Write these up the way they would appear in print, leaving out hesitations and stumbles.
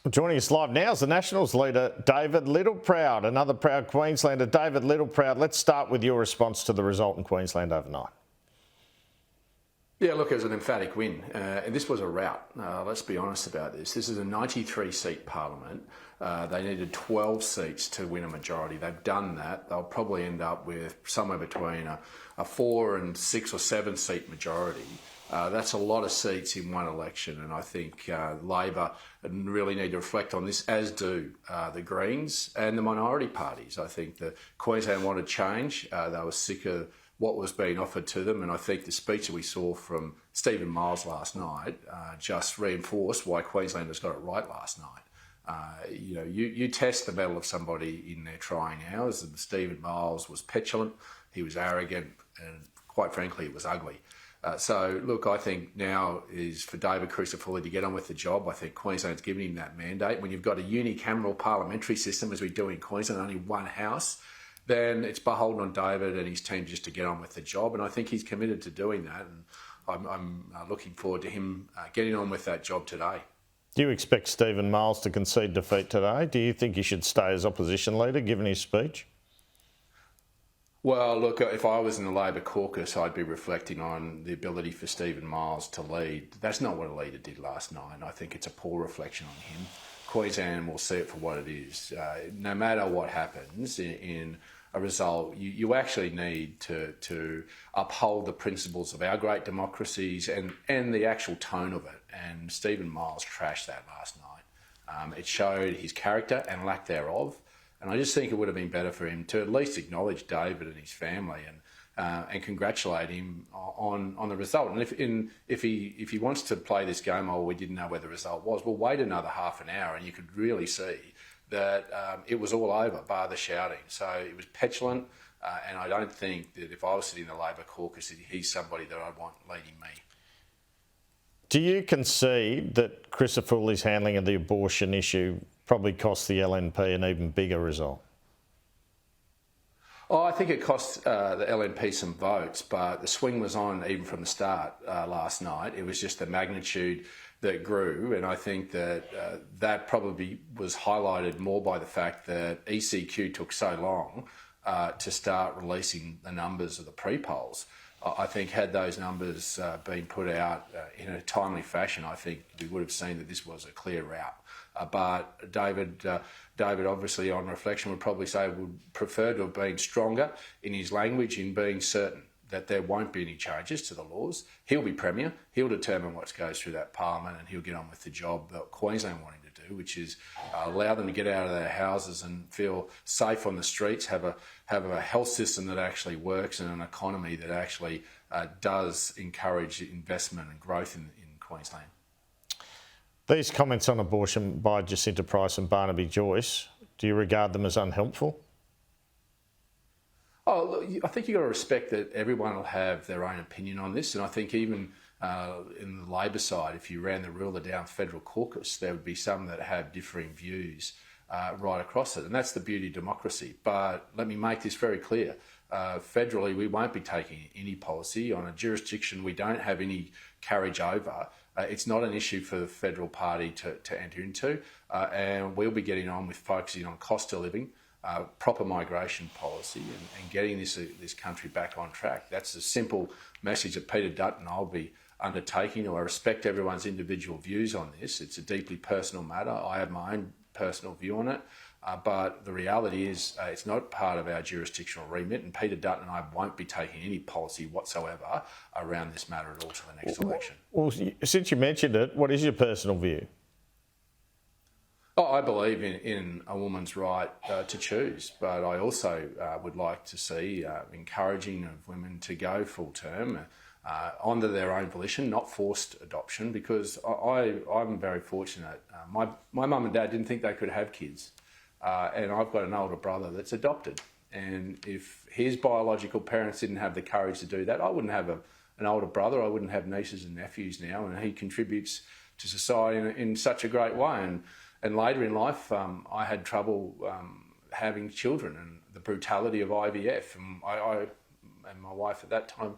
Joining us live now is the Nationals leader, David Littleproud, another proud Queenslander. David Littleproud, let's start with your response to the result in Queensland overnight. Yeah, look, it was an emphatic win. And this was a rout. Let's be honest about this. This is a 93-seat parliament. They needed 12 seats to win a majority. They've done that. They'll probably end up with somewhere between a 4 and 6 or 7 seat majority. That's a lot of seats in one election, and I think Labor really need to reflect on this, as do the Greens and the minority parties. I think that Queensland wanted change. They were sick of what was being offered to them, and I think the speech that we saw from Stephen Miles last night just reinforced why Queenslanders got it right last night. You test the mettle of somebody in their trying hours, and Stephen Miles was petulant, he was arrogant, and quite frankly, it was ugly. So, look, I think now is for David Crisafulli to get on with the job. I think Queensland's given him that mandate. When you've got a unicameral parliamentary system, as we do in Queensland, only one house, then it's beholden on David and his team just to get on with the job. And I think he's committed to doing that. And I'm looking forward to him getting on with that job today. Do you expect Stephen Miles to concede defeat today? Do you think he should stay as opposition leader, given his speech? Well, look, if I was in the Labor caucus, I'd be reflecting on the ability for Stephen Miles to lead. That's not what a leader did last night. I think it's a poor reflection on him. Queensland will see it for what it is. No matter what happens in a result, you actually need to uphold the principles of our great democracies and the actual tone of it. And Stephen Miles trashed that last night. It showed his character and lack thereof. And I just think it would have been better for him to at least acknowledge David and his family and congratulate him on the result. And if he wants to play this game, we didn't know where the result was, well, wait another half an hour and you could really see that it was all over, bar the shouting. So it was petulant, and I don't think that if I was sitting in the Labor caucus, he's somebody that I'd want leading me. Do you concede that Crisafulli's handling of the abortion issue probably cost the LNP an even bigger result? I think it cost the LNP some votes, but the swing was on even from the start last night. It was just the magnitude that grew, and I think that that probably was highlighted more by the fact that ECQ took so long to start releasing the numbers of the pre-polls. I think had those numbers been put out in a timely fashion, I think we would have seen that this was a clear rout. But David obviously on reflection would probably say would prefer to have been stronger in his language, in being certain that there won't be any changes to the laws. He'll be Premier, he'll determine what goes through that Parliament, and he'll get on with the job that Queensland want him to do, which is allow them to get out of their houses and feel safe on the streets, have a health system that actually works and an economy that actually does encourage investment and growth in Queensland. These comments on abortion by Jacinta Price and Barnaby Joyce, do you regard them as unhelpful? Oh, look, I think you've got to respect that everyone will have their own opinion on this, and I think even in the Labor side, if you ran the ruler down federal caucus, there would be some that have differing views right across it, and that's the beauty of democracy. But let me make this very clear. Federally, we won't be taking any policy on a jurisdiction we don't have any carriage over. It's not an issue for the federal party to enter into, and we'll be getting on with focusing on cost of living, proper migration policy, and getting this country back on track. That's a simple message that Peter Dutton and I'll be undertaking. I respect everyone's individual views on this. It's a deeply personal matter. I have my own personal view on it. But the reality is it's not part of our jurisdictional remit, and Peter Dutton and I won't be taking any policy whatsoever around this matter at all to the next election. Well, since you mentioned it, what is your personal view? I believe in a woman's right to choose, but I also would like to see encouraging of women to go full term under their own volition, not forced adoption, because I'm very fortunate. My mum and dad didn't think they could have kids. And I've got an older brother that's adopted. And if his biological parents didn't have the courage to do that, I wouldn't have an older brother, I wouldn't have nieces and nephews now, and he contributes to society in such a great way. And later in life, I had trouble having children and the brutality of IVF. And I and my wife at that time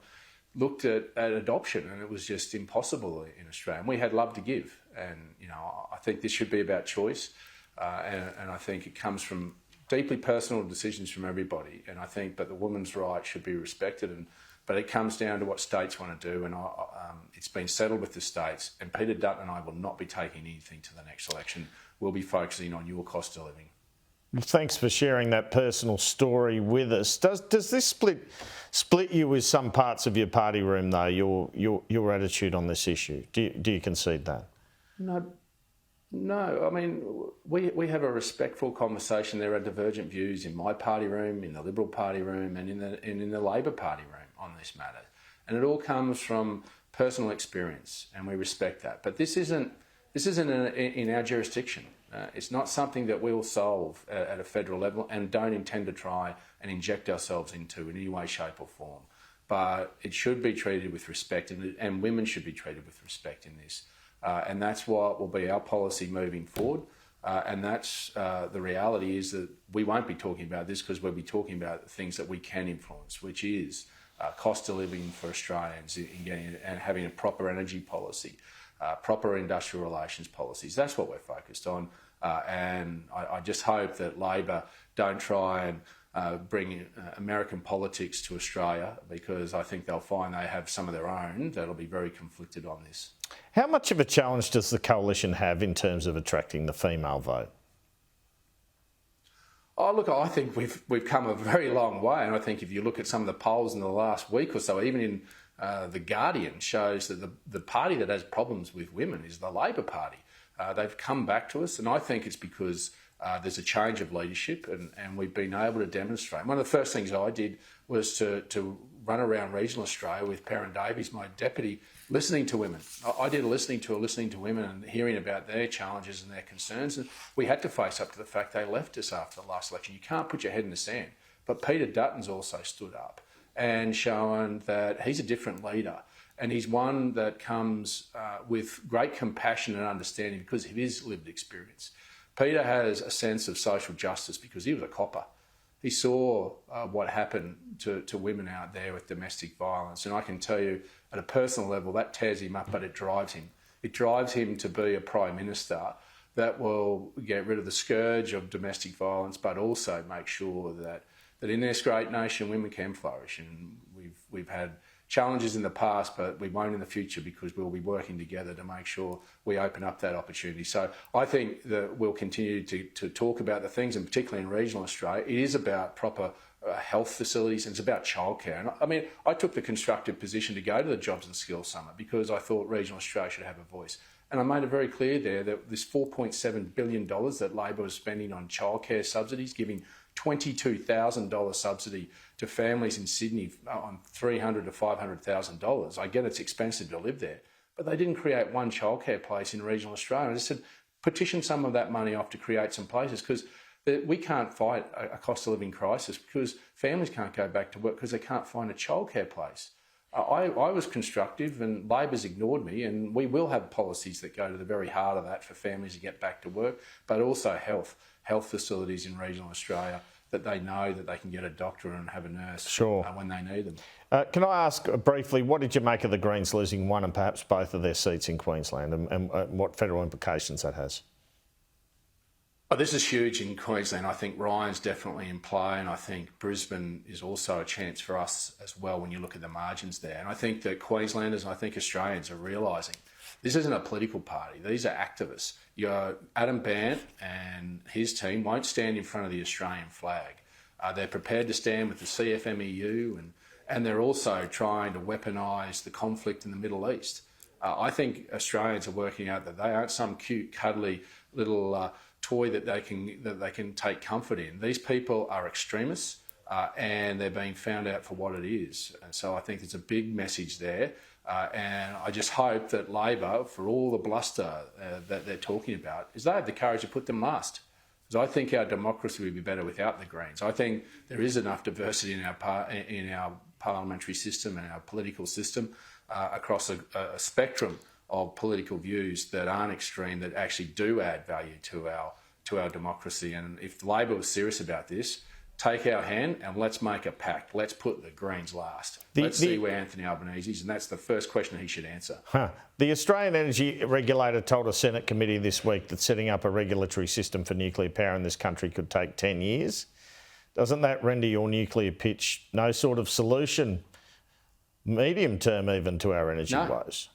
looked at adoption, and it was just impossible in Australia. And we had love to give, And, you know, I think this should be about choice. And I think it comes from deeply personal decisions from everybody. And I think, but the woman's right should be respected. But it comes down to what states want to do. And it's been settled with the states. And Peter Dutton and I will not be taking anything to the next election. We'll be focusing on your cost of living. Thanks for sharing that personal story with us. Does this split you with some parts of your party room, though, your attitude on this issue? Do you concede that? No. I mean, we have a respectful conversation. There are divergent views in my party room, in the Liberal Party room, and in the Labor Party room on this matter. And it all comes from personal experience, and we respect that. But this isn't in our jurisdiction. It's not something that we'll solve at a federal level, and don't intend to try and inject ourselves into in any way, shape or form. But it should be treated with respect, and women should be treated with respect in this. And that's what will be our policy moving forward. And that's the reality is that we won't be talking about this because we'll be talking about the things that we can influence, which is cost of living for Australians and having a proper energy policy, proper industrial relations policies. That's what we're focused on. And I just hope that Labor don't try and bring American politics to Australia, because I think they'll find they have some of their own that'll be very conflicted on this. How much of a challenge does the coalition have in terms of attracting the female vote? Oh, look, I think we've come a very long way. And I think if you look at some of the polls in the last week or so, even in The Guardian shows that the party that has problems with women is the Labor Party. They've come back to us, and I think it's because there's a change of leadership, and we've been able to demonstrate. One of the first things I did was to run around regional Australia with Perrin Davies, my deputy, listening to women. I did a listening tour, listening to women and hearing about their challenges and their concerns. And we had to face up to the fact they left us after the last election. You can't put your head in the sand. But Peter Dutton's also stood up and shown that he's a different leader. And he's one that comes with great compassion and understanding because of his lived experience. Peter has a sense of social justice because he was a copper. He saw what happened to women out there with domestic violence. And I can tell you, at a personal level, that tears him up, but it drives him. It drives him to be a Prime Minister that will get rid of the scourge of domestic violence, but also make sure that in this great nation, women can flourish. And we've had challenges in the past, but we won't in the future because we'll be working together to make sure we open up that opportunity. So I think that we'll continue to talk about the things, and particularly in regional Australia, it is about proper health facilities and it's about childcare. And I mean, I took the constructive position to go to the Jobs and Skills Summit because I thought regional Australia should have a voice. And I made it very clear there that this $4.7 billion that Labor was spending on childcare subsidies, giving $22,000 subsidy to families in Sydney on $300,000 to $500,000. I get it's expensive to live there, but they didn't create one childcare place in regional Australia. I just said, petition some of that money off to create some places, because we can't fight a cost of living crisis because families can't go back to work because they can't find a childcare place. I was constructive and Labor's ignored me, and we will have policies that go to the very heart of that for families to get back to work, but also health facilities in regional Australia that they know that they can get a doctor and have a nurse when they need them. Can I ask briefly, what did you make of the Greens losing one and perhaps both of their seats in Queensland, and what federal implications that has? Oh, this is huge in Queensland. I think Ryan's definitely in play, and I think Brisbane is also a chance for us as well when you look at the margins there. And I think that Queenslanders and I think Australians are realising this isn't a political party. These are activists. Adam Bandt and his team won't stand in front of the Australian flag. They're prepared to stand with the CFMEU, and they're also trying to weaponise the conflict in the Middle East. I think Australians are working out that they aren't some cute, cuddly little toy that they can take comfort in. These people are extremists, and they're being found out for what it is. And so I think there's a big message there. And I just hope that Labor, for all the bluster that they're talking about, is they have the courage to put them last. Because I think our democracy would be better without the Greens. I think there is enough diversity in our parliamentary system and our political system across a spectrum of political views that aren't extreme, that actually do add value to our democracy. And if Labor was serious about this, take our hand and let's make a pact. Let's put the Greens last. Let's see where Anthony Albanese is, and that's the first question he should answer. The Australian Energy Regulator told a Senate committee this week that setting up a regulatory system for nuclear power in this country could take 10 years. Doesn't that render your nuclear pitch no sort of solution, medium term even, to our energy woes?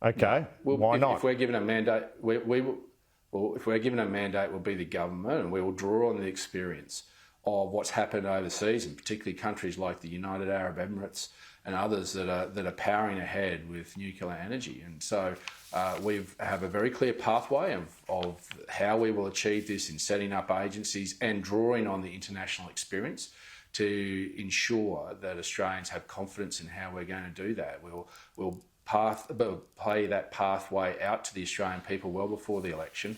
Okay, why not? If we're given a mandate, if we're given a mandate, we'll be the government, and we will draw on the experience of what's happened overseas, and particularly countries like the United Arab Emirates and others that are powering ahead with nuclear energy. And so we have a very clear pathway of how we will achieve this in setting up agencies and drawing on the international experience to ensure that Australians have confidence in how we're going to do that. We'll play that pathway out to the Australian people well before the election.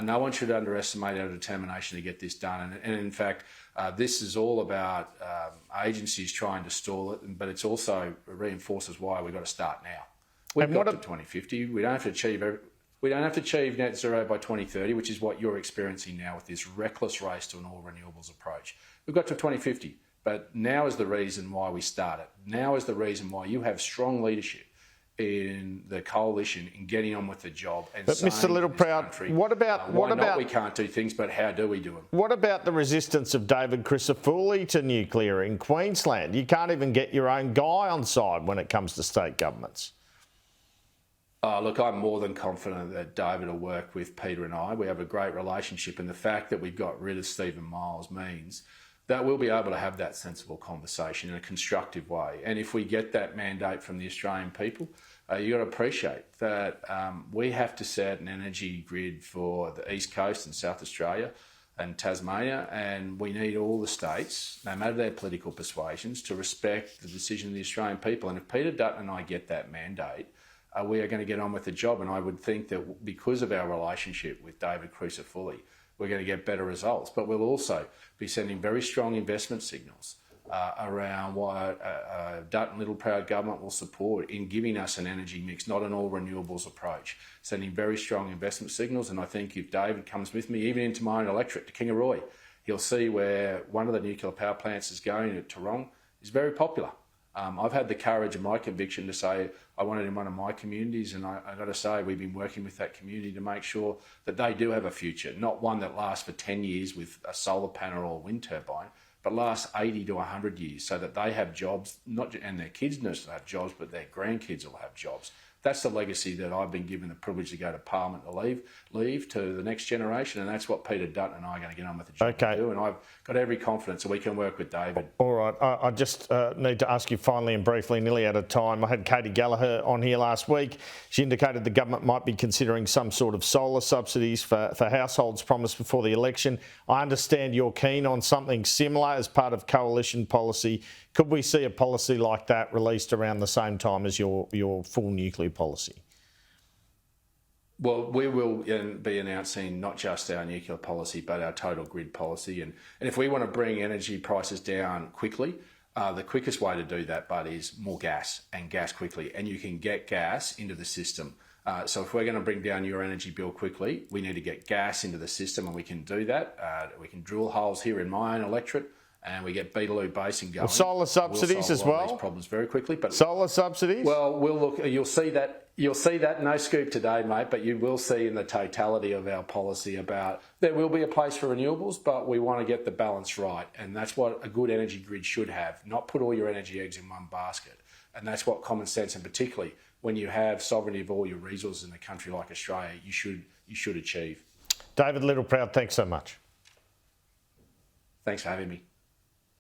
No one should underestimate our determination to get this done. And in fact, this is all about agencies trying to stall it, but it's also reinforces why we've got to start now. We've got to 2050. We don't have to achieve net zero by 2030, which is what you're experiencing now with this reckless race to an all renewables approach. We've got to 2050, but now is the reason why we start it. Now is the reason why you have strong leadership in the coalition in getting on with the job. And but Mr. Littleproud, what about we can't do things, but how do we do them? What about the resistance of David Crisafulli to nuclear in Queensland? You can't even get your own guy on side when it comes to state governments. Look, I'm more than confident that David will work with Peter and I. We have a great relationship, and the fact that we've got rid of Stephen Miles means that we'll be able to have that sensible conversation in a constructive way. And if we get that mandate from the Australian people, you've got to appreciate that we have to set an energy grid for the East Coast and South Australia and Tasmania, and we need all the states, no matter their political persuasions, to respect the decision of the Australian people. And if Peter Dutton and I get that mandate, we are going to get on with the job. And I would think that because of our relationship with David Crisafulli, we're going to get better results. But we'll also be sending very strong investment signals around what Dutton Littleproud government will support in giving us an energy mix, not an all renewables approach, sending very strong investment signals. And I think if David comes with me, even into my own electorate, to Kingaroy, he'll see where one of the nuclear power plants is going at Tarong is very popular. I've had the courage and my conviction to say I want it in one of my communities, and I've got to say we've been working with that community to make sure that they do have a future, not one that lasts for 10 years with a solar panel or a wind turbine, but lasts 80 to 100 years so that they have jobs, and their kids not just have jobs, but their grandkids will have jobs. That's the legacy that I've been given the privilege to go to Parliament to leave to the next generation, and that's what Peter Dutton and I are going to get on with the job to do, and I've got every confidence that we can work with David. All right, I just need to ask you finally and briefly, nearly out of time. I had Katie Gallagher on here last week. She indicated the government might be considering some sort of solar subsidies for households promised before the election. I understand you're keen on something similar as part of coalition policy. Could we see a policy like that released around the same time as your full nuclear policy? Well, we will be announcing not just our nuclear policy, but our total grid policy. And if we want to bring energy prices down quickly, the quickest way to do that, Bud, is more gas, and gas quickly. And you can get gas into the system. So if we're going to bring down your energy bill quickly, we need to get gas into the system, and we can do that. We can drill holes here in my own electorate, and we get Beetaloo Basin going. Well, solar subsidies as well. These problems very quickly, but solar subsidies. Well, we'll look. You'll see that. No scoop today, mate. But you will see in the totality of our policy about there will be a place for renewables, but we want to get the balance right, and that's what a good energy grid should have. Not put all your energy eggs in one basket, and that's what common sense, and particularly when you have sovereignty of all your resources in a country like Australia, you should achieve. David Littleproud, thanks so much. Thanks for having me.